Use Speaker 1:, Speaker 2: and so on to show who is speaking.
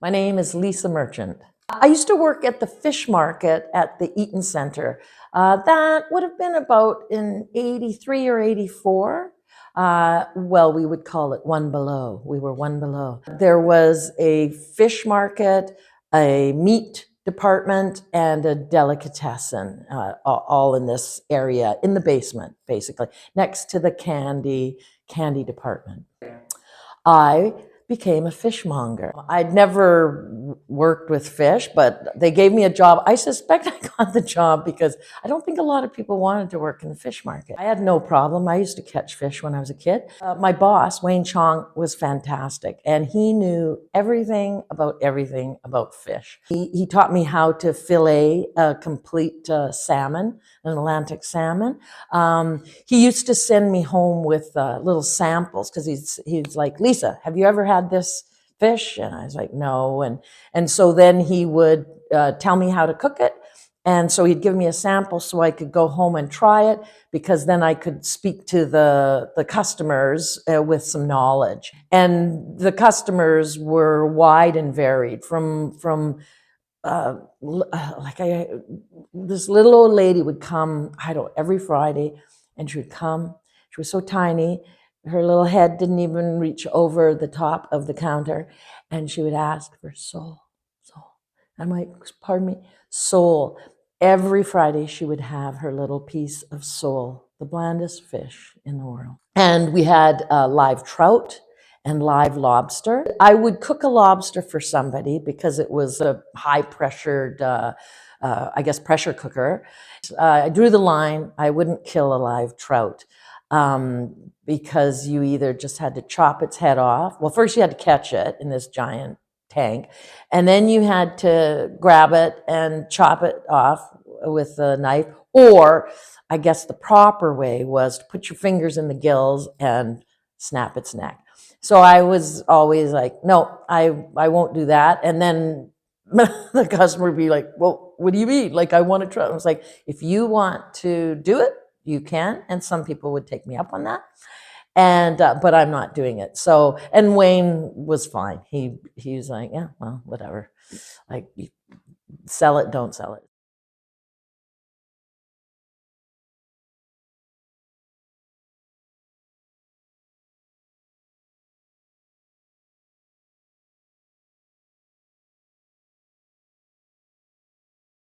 Speaker 1: My name is Lisa Merchant. I used to work at the fish market at the Eaton Center. That would have been about in 83 or 84. Well, we would call it one below. We were one below. There was a fish market, a meat department, and a delicatessen, all in this area, in the basement, basically, next to the candy department. I became a fishmonger. I'd never worked with fish, but they gave me a job. I suspect I got the job because I don't think a lot of people wanted to work in the fish market. I had no problem. I used to catch fish when I was a kid. My boss, Wayne Chong, was fantastic, and he knew everything about fish. He taught me how to fillet a complete salmon, an Atlantic salmon. He used to send me home with little samples because he's like, Lisa, have you ever had this fish? And I was like, no. And so then he would tell me how to cook it. And so he'd give me a sample so I could go home and try it, because then I could speak to the customers with some knowledge. And the customers were wide and varied from this little old lady would come, I don't know, every Friday, and she would come. She was so tiny, her little head didn't even reach over the top of the counter, and she would ask for sole. I'm like, pardon me, sole. Every Friday she would have her little piece of sole, the blandest fish in the world. And we had live trout and live lobster. I would cook a lobster for somebody because it was a high-pressured, pressure cooker. I drew the line. I wouldn't kill a live trout because you either just had to chop its head off. Well, first you had to catch it in this giant tank, and then you had to grab it and chop it off with a knife, or I guess the proper way was to put your fingers in the gills and snap its neck. So I was always like, no, I won't do that. And then the customer would be like, well, what do you mean? Like, I want to try. I was like, if you want to do it, you can. And some people would take me up on that. And, but I'm not doing it. So, and Wayne was fine. He was like, yeah, well, whatever. Like, sell it, don't sell it.